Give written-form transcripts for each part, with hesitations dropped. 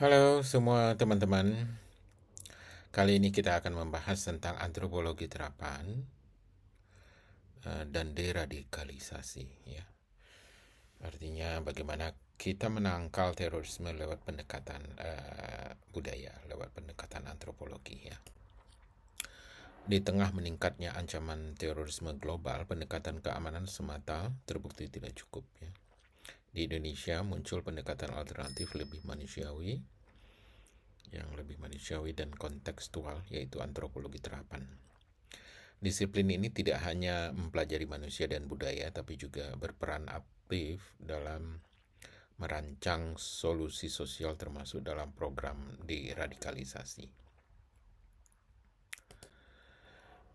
Halo semua teman-teman. Kali ini kita akan membahas tentang antropologi terapan dan deradikalisasi ya. Artinya bagaimana kita menangkal terorisme lewat pendekatan budaya, lewat pendekatan antropologi ya. Di tengah meningkatnya ancaman terorisme global, pendekatan keamanan semata terbukti tidak cukup ya. Di Indonesia muncul pendekatan alternatif yang lebih manusiawi dan kontekstual, yaitu antropologi terapan. Disiplin ini tidak hanya mempelajari manusia dan budaya, tapi juga berperan aktif dalam merancang solusi sosial termasuk dalam program deradikalisasi.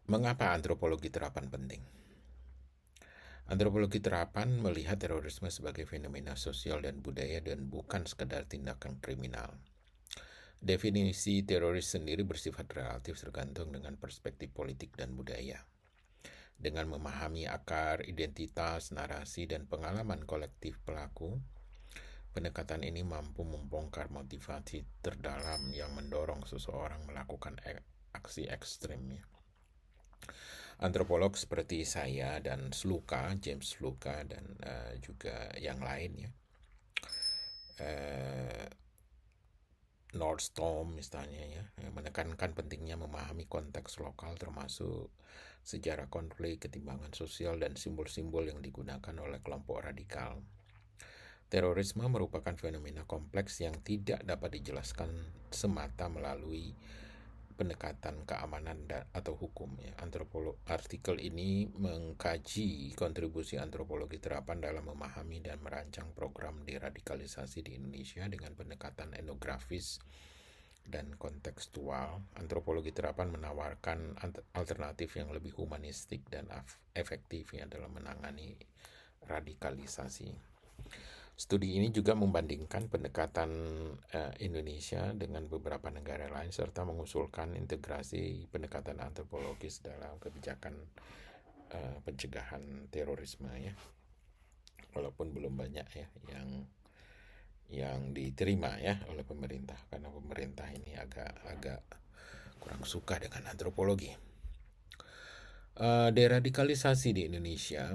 Mengapa antropologi terapan penting? Antropologi terapan melihat terorisme sebagai fenomena sosial dan budaya dan bukan sekedar tindakan kriminal. Definisi teroris sendiri bersifat relatif tergantung dengan perspektif politik dan budaya. Dengan memahami akar, identitas, narasi, dan pengalaman kolektif pelaku, pendekatan ini mampu membongkar motivasi terdalam yang mendorong seseorang melakukan aksi ekstremnya. Antropolog seperti saya dan James Sluka, dan juga yang lain ya, Nordstrom misalnya ya, menekankan pentingnya memahami konteks lokal termasuk sejarah konflik, ketimbangan sosial, dan simbol-simbol yang digunakan oleh kelompok radikal. Terorisme merupakan fenomena kompleks yang tidak dapat dijelaskan semata melalui pendekatan keamanan atau hukum ya. Artikel ini mengkaji kontribusi antropologi terapan dalam memahami dan merancang program deradikalisasi di Indonesia dengan pendekatan etnografis dan kontekstual. Antropologi terapan menawarkan alternatif yang lebih humanistik dan efektif ya dalam menangani radikalisasi. Studi ini juga membandingkan pendekatan Indonesia dengan beberapa negara lain serta mengusulkan integrasi pendekatan antropologis dalam kebijakan pencegahan terorisme ya. Walaupun belum banyak ya yang diterima ya oleh pemerintah, karena pemerintah ini agak kurang suka dengan antropologi. Deradikalisasi di Indonesia.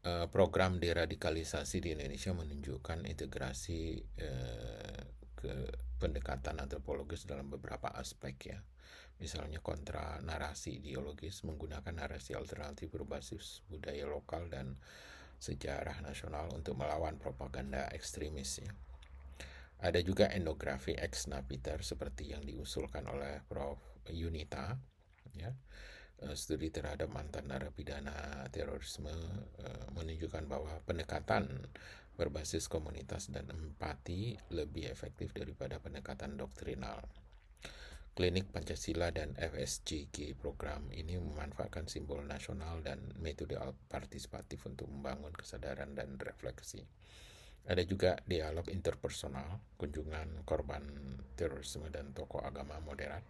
Program deradikalisasi di Indonesia menunjukkan integrasi ke pendekatan antropologis dalam beberapa aspek ya. Misalnya kontra narasi ideologis, menggunakan narasi alternatif berbasis budaya lokal dan sejarah nasional untuk melawan propaganda ekstremis ya. Ada juga etnografi ex napiter seperti yang diusulkan oleh Prof. Yunita ya. Studi terhadap mantan narapidana terorisme menunjukkan bahwa pendekatan berbasis komunitas dan empati lebih efektif daripada pendekatan doktrinal. Klinik Pancasila dan FSJG program ini memanfaatkan simbol nasional dan metode partisipatif untuk membangun kesadaran dan refleksi. Ada juga dialog interpersonal, kunjungan korban terorisme dan tokoh agama moderat,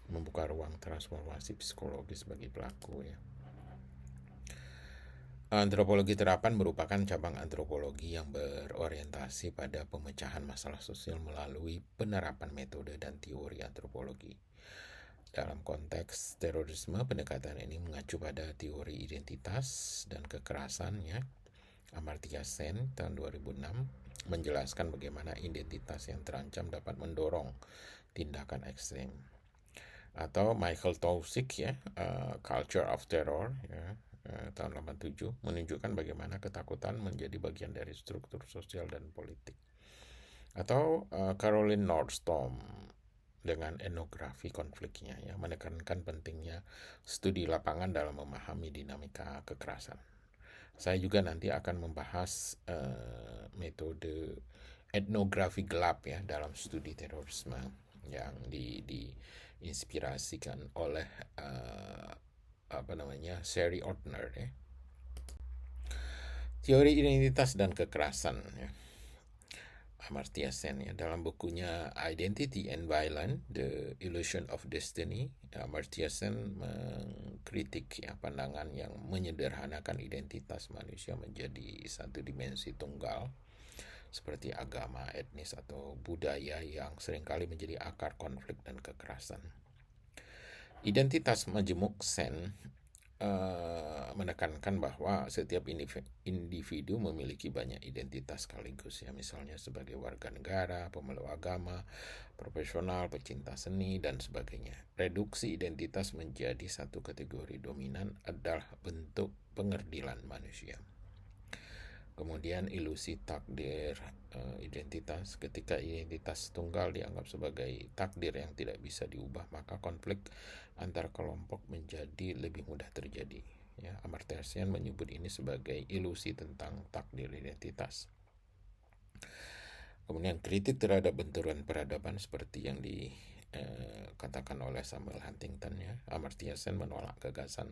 membuka ruang transformasi psikologis bagi pelaku ya. Antropologi terapan merupakan cabang antropologi yang berorientasi pada pemecahan masalah sosial melalui penerapan metode dan teori antropologi. Dalam konteks terorisme, pendekatan ini mengacu pada teori identitas dan kekerasan ya. Amartya Sen tahun 2006 menjelaskan bagaimana identitas yang terancam dapat mendorong tindakan ekstrem. Atau Michael Tausig ya, Culture of Terror ya, tahun 87 menunjukkan bagaimana ketakutan menjadi bagian dari struktur sosial dan politik. Atau Caroline Nordstrom dengan etnografi konfliknya ya, menekankan pentingnya studi lapangan dalam memahami dinamika kekerasan. Saya juga nanti akan membahas metode etnografi gelap ya dalam studi terorisme yang diinspirasikan oleh Sherry Ortner ya. Teori identitas dan kekerasan ya. Amartya Sen ya, dalam bukunya Identity and Violence: The Illusion of Destiny, Amartya Sen mengkritik ya pandangan yang menyederhanakan identitas manusia menjadi satu dimensi tunggal seperti agama, etnis, atau budaya yang seringkali menjadi akar konflik dan kekerasan. Identitas majemuk Sen menekankan bahwa setiap individu memiliki banyak identitas sekaligus, ya, misalnya sebagai warga negara, pemeluk agama, profesional, pecinta seni, dan sebagainya. Reduksi identitas menjadi satu kategori dominan adalah bentuk pengerdilan manusia. Kemudian ilusi takdir identitas. Ketika identitas tunggal dianggap sebagai takdir yang tidak bisa diubah, maka konflik antar kelompok menjadi lebih mudah terjadi. Ya, Amartya Sen menyebut ini sebagai ilusi tentang takdir identitas. Kemudian kritik terhadap benturan peradaban seperti yang dikatakan oleh Samuel Huntington, ya. Amartya Sen menolak gagasan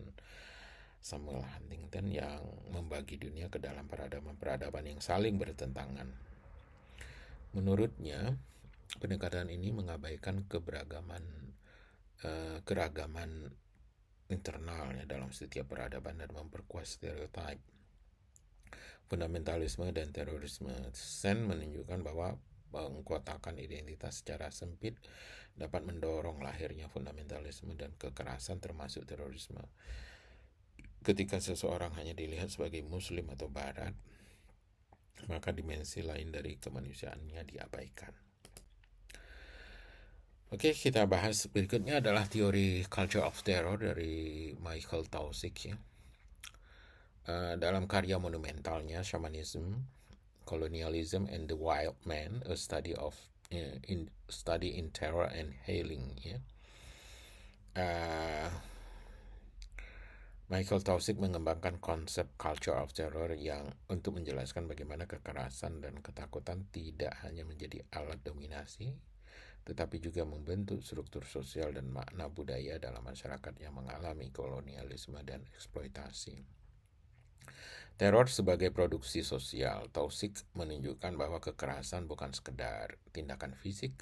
Samuel Huntington yang membagi dunia ke dalam peradaban-peradaban yang saling bertentangan. Menurutnya, pendekatan ini mengabaikan keragaman internal, ya, dalam setiap peradaban dan memperkuat stereotip. Fundamentalisme dan terorisme. Sen menunjukkan bahwa mengkotakkan identitas secara sempit dapat mendorong lahirnya fundamentalisme dan kekerasan termasuk terorisme. Ketika seseorang hanya dilihat sebagai muslim atau barat, maka dimensi lain dari kemanusiaannya diabaikan. Oke, kita bahas berikutnya adalah teori culture of terror dari Michael Taussig, ya. Dalam karya monumentalnya Shamanism, Colonialism and the Wild Man, a study in terror and healing, ya. Michael Taussig mengembangkan konsep culture of terror yang untuk menjelaskan bagaimana kekerasan dan ketakutan tidak hanya menjadi alat dominasi, tetapi juga membentuk struktur sosial dan makna budaya dalam masyarakat yang mengalami kolonialisme dan eksploitasi. Teror sebagai produksi sosial. Taussig menunjukkan bahwa kekerasan bukan sekedar tindakan fisik,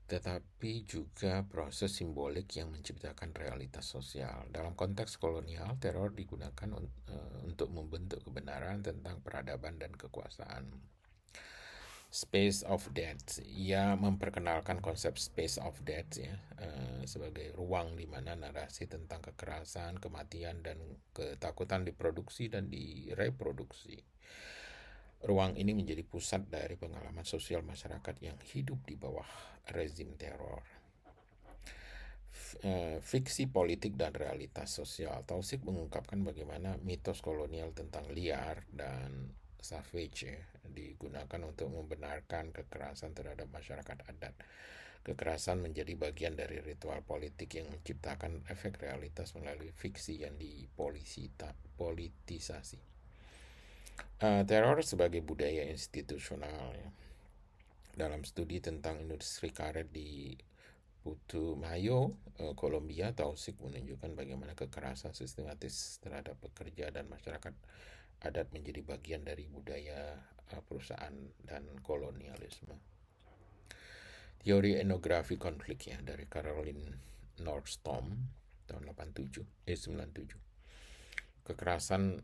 tetapi juga proses simbolik yang menciptakan realitas sosial. Dalam konteks kolonial, teror digunakan untuk membentuk kebenaran tentang peradaban dan kekuasaan. Space of Death, ia memperkenalkan konsep space of death, ya, sebagai ruang di mana narasi tentang kekerasan, kematian, dan ketakutan diproduksi dan direproduksi. Ruang ini menjadi pusat dari pengalaman sosial masyarakat yang hidup di bawah rezim teror. Fiksi politik dan realitas sosial. Taussig mengungkapkan bagaimana mitos kolonial tentang liar dan savage, ya, digunakan untuk membenarkan kekerasan terhadap masyarakat adat. Kekerasan menjadi bagian dari ritual politik yang menciptakan efek realitas melalui fiksi yang dipolitisasi. Teror sebagai budaya institusional, ya. Dalam studi tentang industri karet di Putumayo, Kolombia, Taussig menunjukkan bagaimana kekerasan sistematis terhadap pekerja dan masyarakat adat menjadi bagian dari budaya perusahaan dan kolonialisme. Teori etnografi konflik, ya, dari Caroline Nordstorm tahun 97. Kekerasan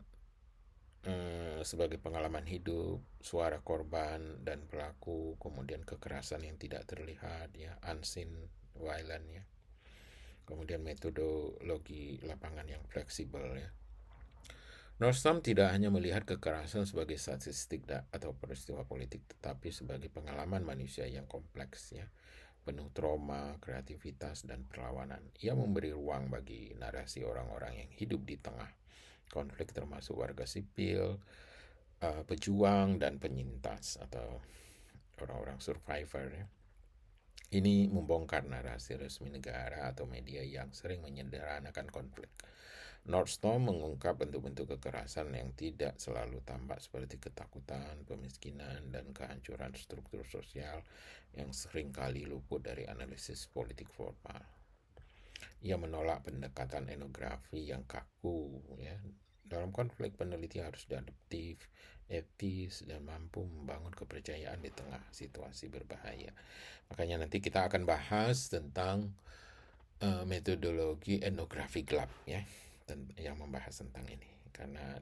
sebagai pengalaman hidup, suara korban dan pelaku, kemudian kekerasan yang tidak terlihat, ya, unseen violence, ya. Kemudian metodologi lapangan yang fleksibel, ya. Nordstrom tidak hanya melihat kekerasan sebagai statistik atau peristiwa politik, tetapi sebagai pengalaman manusia yang kompleks, ya, penuh trauma, kreativitas, dan perlawanan. Ia memberi ruang bagi narasi orang-orang yang hidup di tengah konflik, termasuk warga sipil, pejuang, dan penyintas atau orang-orang survivor, ya. Ini membongkar narasi resmi negara atau media yang sering menyederhanakan konflik. Nordstorm mengungkap bentuk-bentuk kekerasan yang tidak selalu tampak seperti ketakutan, kemiskinan, dan kehancuran struktur sosial yang seringkali luput dari analisis politik formal. Ia menolak pendekatan etnografi yang kaku, ya. Dalam konflik, peneliti harus adaptif, etis, dan mampu membangun kepercayaan di tengah situasi berbahaya. Makanya nanti kita akan bahas tentang metodologi etnografi gelap, ya, yang membahas tentang ini, karena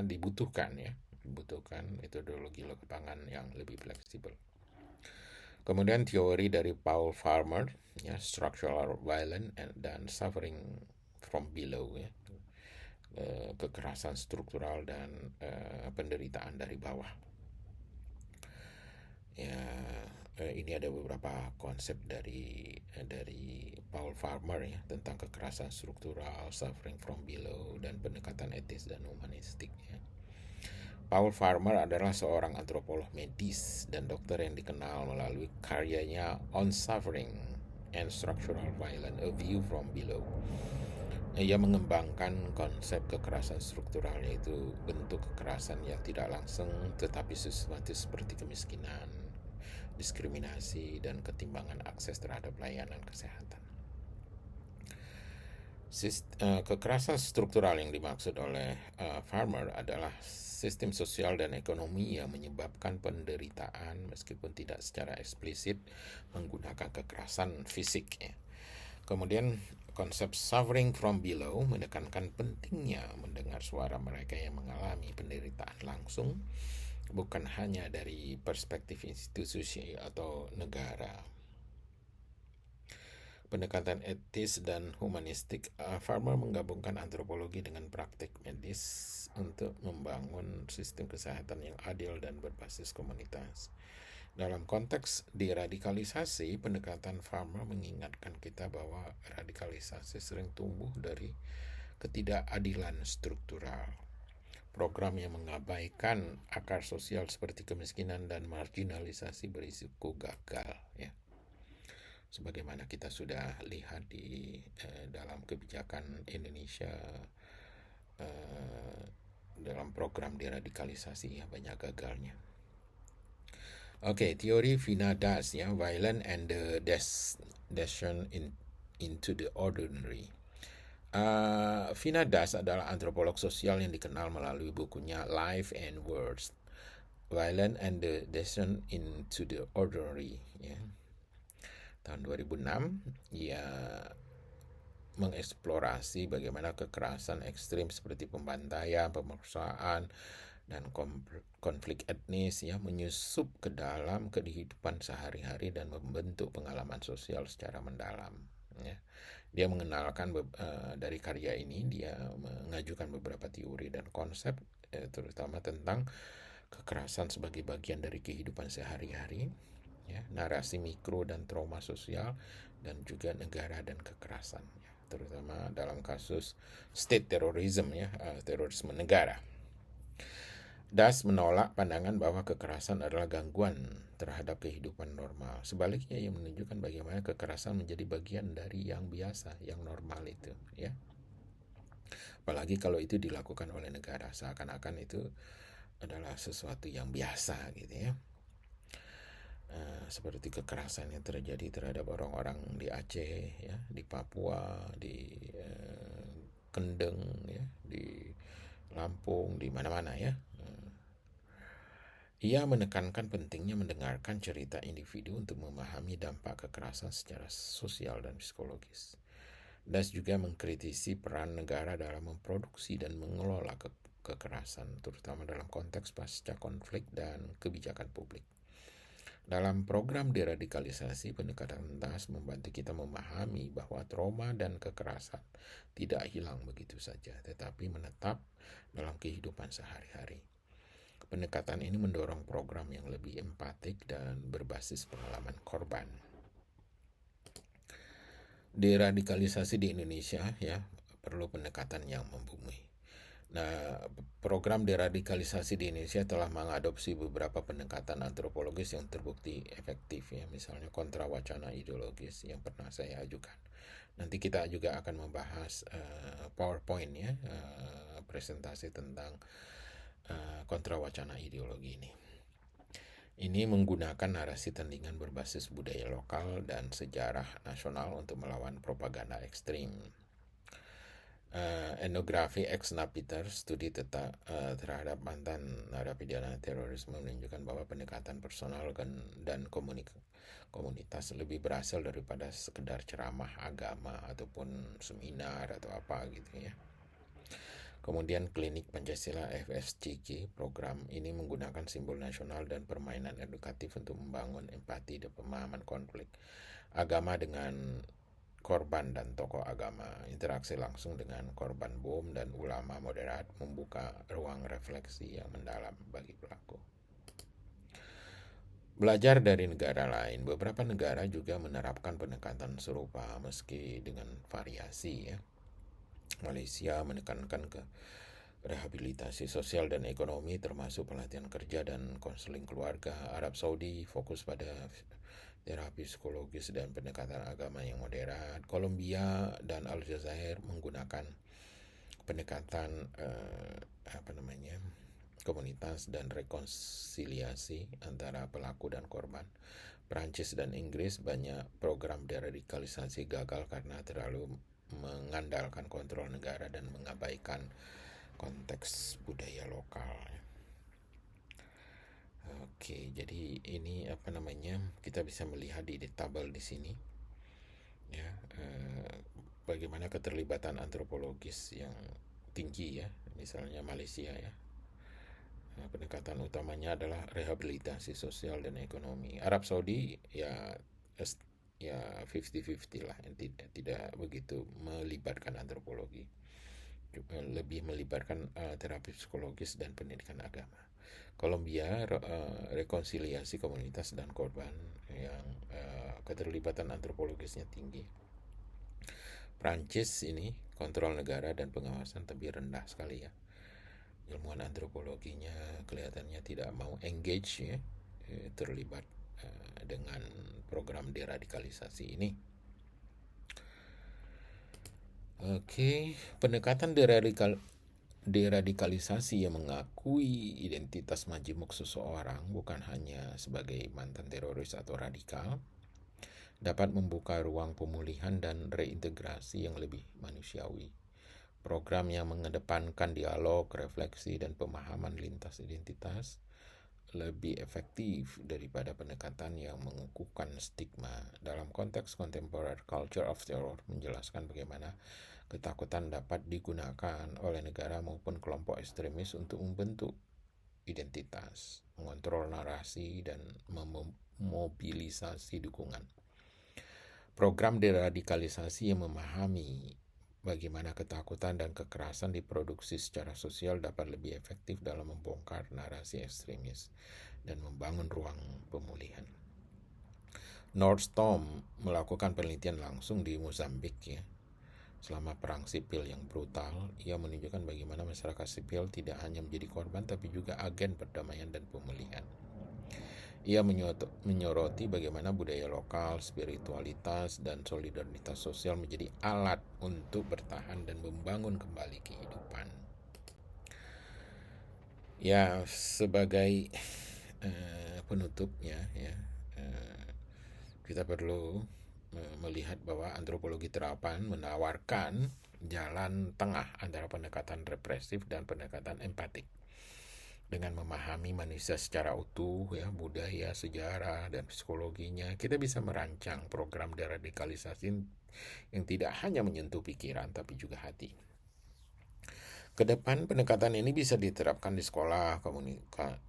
dibutuhkan, ya, dibutuhkan metodologi lapangan yang lebih fleksibel. Kemudian teori dari Paul Farmer, ya, structural violence dan suffering from below, ya, kekerasan struktural dan penderitaan dari bawah. Ya, ini ada beberapa konsep dari Paul Farmer, ya, tentang kekerasan struktural, suffering from below, dan pendekatan etis dan humanistik, ya. Paul Farmer adalah seorang antropolog medis dan dokter yang dikenal melalui karyanya On Suffering and Structural Violence, A View from Below. Ia mengembangkan konsep kekerasan struktural, yaitu bentuk kekerasan yang tidak langsung tetapi sistematis seperti kemiskinan, diskriminasi, dan ketimbangan akses terhadap layanan kesehatan. Kekerasan struktural yang dimaksud oleh Farmer adalah sistem sosial dan ekonomi yang menyebabkan penderitaan meskipun tidak secara eksplisit menggunakan kekerasan fisik, ya. Kemudian konsep suffering from below menekankan pentingnya mendengar suara mereka yang mengalami penderitaan langsung, bukan hanya dari perspektif institusi atau negara. Pendekatan etis dan humanistik, Farmer menggabungkan antropologi dengan praktik medis untuk membangun sistem kesehatan yang adil dan berbasis komunitas. Dalam konteks deradikalisasi, pendekatan Farmer mengingatkan kita bahwa radikalisasi sering tumbuh dari ketidakadilan struktural. Program yang mengabaikan akar sosial seperti kemiskinan dan marginalisasi berisiko gagal, ya. Sebagaimana kita sudah lihat di dalam kebijakan Indonesia dalam program deradikalisasi, ya, banyak gagalnya. Oke, teori Vina Das, ya, Violence and the Descent into the Ordinary. Vina Das adalah antropolog sosial yang dikenal melalui bukunya Life and Words, Violence and the Descent into the Ordinary, ya. Tahun 2006, ia mengeksplorasi bagaimana kekerasan ekstrim seperti pembantaian, pemerkosaan, dan konflik etnis, ya, menyusup ke dalam kehidupan sehari-hari dan membentuk pengalaman sosial secara mendalam, ya. Dia mengenalkan dari karya ini, dia mengajukan beberapa teori dan konsep, terutama tentang kekerasan sebagai bagian dari kehidupan sehari-hari, ya, narasi mikro dan trauma sosial, dan juga negara dan kekerasan, ya, terutama dalam kasus state terrorism, ya, terorisme negara. Das menolak pandangan bahwa kekerasan adalah gangguan terhadap kehidupan normal. Sebaliknya, ia menunjukkan bagaimana kekerasan menjadi bagian dari yang biasa, yang normal itu, ya. Apalagi kalau itu dilakukan oleh negara, seakan-akan itu adalah sesuatu yang biasa, gitu, ya. Seperti kekerasan yang terjadi terhadap orang-orang di Aceh, ya, di Papua, di Kendeng, ya, di Lampung, di mana-mana, ya. Ia menekankan pentingnya mendengarkan cerita individu untuk memahami dampak kekerasan secara sosial dan psikologis. Das juga mengkritisi peran negara dalam memproduksi dan mengelola kekerasan, terutama dalam konteks pasca konflik dan kebijakan publik. Dalam program deradikalisasi, pendekatan Das membantu kita memahami bahwa trauma dan kekerasan tidak hilang begitu saja, tetapi menetap dalam kehidupan sehari-hari. Pendekatan ini mendorong program yang lebih empatik dan berbasis pengalaman korban. Deradikalisasi di Indonesia, ya, perlu pendekatan yang membumi. Nah, program deradikalisasi di Indonesia telah mengadopsi beberapa pendekatan antropologis yang terbukti efektif, ya, misalnya kontra wacana ideologis yang pernah saya ajukan. Nanti kita juga akan membahas PowerPoint, ya, presentasi tentang kontra wacana ideologi ini. Ini menggunakan narasi tandingan berbasis budaya lokal dan sejarah nasional untuk melawan propaganda ekstrim. Etnografi ex Napiter, studi terhadap mantan narapidana terorisme, menunjukkan bahwa pendekatan personal dan komunitas lebih berhasil daripada sekedar ceramah agama ataupun seminar atau apa gitu, ya. Kemudian Klinik Pancasila FSCG, program ini menggunakan simbol nasional dan permainan edukatif untuk membangun empati dan pemahaman konflik agama dengan korban dan tokoh agama. Interaksi langsung dengan korban bom dan ulama moderat membuka ruang refleksi yang mendalam bagi pelaku. Belajar dari negara lain, beberapa negara juga menerapkan pendekatan serupa meski dengan variasi ya. Malaysia menekankan ke rehabilitasi sosial dan ekonomi termasuk pelatihan kerja dan konseling keluarga. Arab Saudi fokus pada terapi psikologis dan pendekatan agama yang moderat. Kolombia dan Aljazair menggunakan pendekatan komunitas dan rekonsiliasi antara pelaku dan korban. Perancis dan Inggris banyak program deradikalisasi gagal karena terlalu mengandalkan kontrol negara dan mengabaikan konteks budaya lokal. Oke, jadi ini kita bisa melihat di tabel di sini ya, bagaimana keterlibatan antropologis yang tinggi ya, misalnya Malaysia ya. Pendekatan utamanya adalah rehabilitasi sosial dan ekonomi. Arab Saudi ya 50-50 lah, tidak begitu melibatkan antropologi, lebih melibatkan terapi psikologis dan pendidikan agama. Kolombia rekonsiliasi komunitas dan korban yang keterlibatan antropologisnya tinggi. Prancis ini kontrol negara dan pengawasan tapi rendah sekali ya. Ilmuwan antropologinya kelihatannya tidak mau engage ya, terlibat dengan program deradikalisasi ini. Oke, pendekatan deradikalisasi yang mengakui identitas majemuk seseorang bukan hanya sebagai mantan teroris atau radikal, dapat membuka ruang pemulihan dan reintegrasi yang lebih manusiawi. Program yang mengedepankan dialog, refleksi, dan pemahaman lintas identitas lebih efektif daripada pendekatan yang mengukuhkan stigma. Dalam konteks kontemporer, Culture of Terror menjelaskan bagaimana ketakutan dapat digunakan oleh negara maupun kelompok ekstremis untuk membentuk identitas, mengontrol narasi, dan memobilisasi dukungan. Program deradikalisasi yang memahami bagaimana ketakutan dan kekerasan diproduksi secara sosial dapat lebih efektif dalam membongkar narasi ekstremis dan membangun ruang pemulihan. Nordstrom melakukan penelitian langsung di Mozambik ya. Selama perang sipil yang brutal, ia menunjukkan bagaimana masyarakat sipil tidak hanya menjadi korban tapi juga agen perdamaian dan pemulihan. Ia menyoroti bagaimana budaya lokal, spiritualitas, dan solidaritas sosial menjadi alat untuk bertahan dan membangun kembali kehidupan. Ya, sebagai penutupnya ya, kita perlu melihat bahwa antropologi terapan menawarkan jalan tengah antara pendekatan represif dan pendekatan empatik. Dengan memahami manusia secara utuh ya, budaya, sejarah, dan psikologinya, kita bisa merancang program deradikalisasi yang tidak hanya menyentuh pikiran tapi juga hati. Kedepan pendekatan ini bisa diterapkan di sekolah,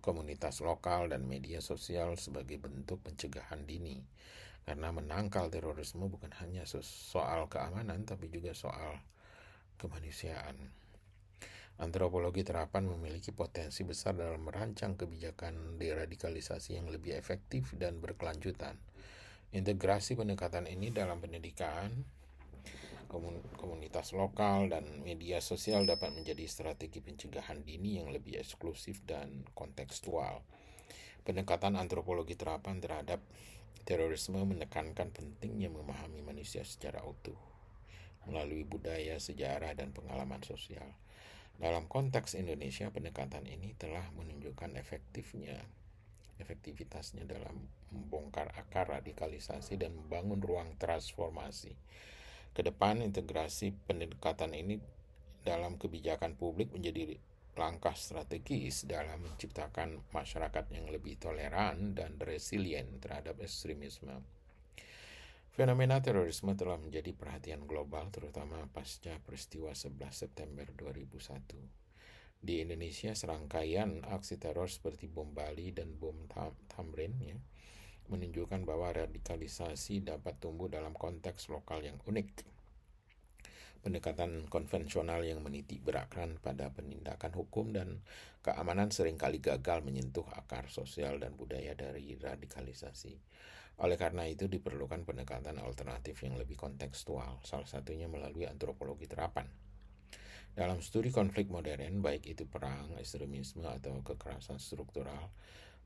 komunitas lokal, dan media sosial sebagai bentuk pencegahan dini. Karena menangkal terorisme bukan hanya soal keamanan tapi juga soal kemanusiaan. Antropologi terapan memiliki potensi besar dalam merancang kebijakan deradikalisasi yang lebih efektif dan berkelanjutan. Integrasi pendekatan ini dalam pendidikan, komunitas lokal, dan media sosial dapat menjadi strategi pencegahan dini yang lebih eksklusif dan kontekstual. Pendekatan antropologi terapan terhadap terorisme menekankan pentingnya memahami manusia secara utuh melalui budaya, sejarah, dan pengalaman sosial. Dalam konteks Indonesia, pendekatan ini telah menunjukkan efektivitasnya dalam membongkar akar radikalisasi dan membangun ruang transformasi. Kedepan, integrasi pendekatan ini dalam kebijakan publik menjadi langkah strategis dalam menciptakan masyarakat yang lebih toleran dan resilient terhadap ekstremisme. Fenomena terorisme telah menjadi perhatian global terutama pasca peristiwa 11 September 2001. Di Indonesia, serangkaian aksi teror seperti bom Bali dan bom Tamrin ya, menunjukkan bahwa radikalisasi dapat tumbuh dalam konteks lokal yang unik. Pendekatan konvensional yang menitik beratkan pada penindakan hukum dan keamanan seringkali gagal menyentuh akar sosial dan budaya dari radikalisasi. Oleh karena itu diperlukan pendekatan alternatif yang lebih kontekstual, salah satunya melalui antropologi terapan. Dalam studi konflik modern, baik itu perang, ekstremisme, atau kekerasan struktural,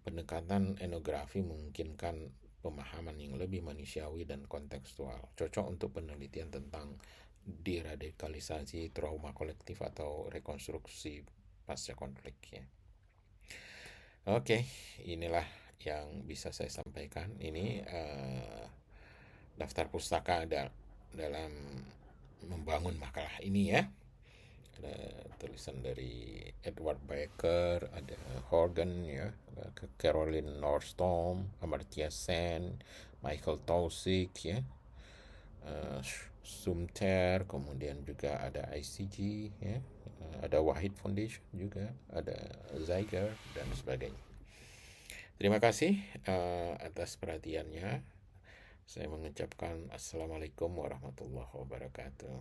pendekatan etnografi memungkinkan pemahaman yang lebih manusiawi dan kontekstual, cocok untuk penelitian tentang deradikalisasi, trauma kolektif, atau rekonstruksi pasca konflik ya. Oke, inilah yang bisa saya sampaikan. Ini daftar pustaka dalam membangun makalah ini ya. Ada tulisan dari Edward Baker, ada Horgan ya, Caroline Nordstorm, Amartya Sen, Michael Tausig ya, Sumter, kemudian juga ada ICG ya, ada Wahid Foundation juga, ada Zeiger dan sebagainya. Terima kasih atas perhatiannya. Saya mengucapkan Assalamualaikum warahmatullahi wabarakatuh.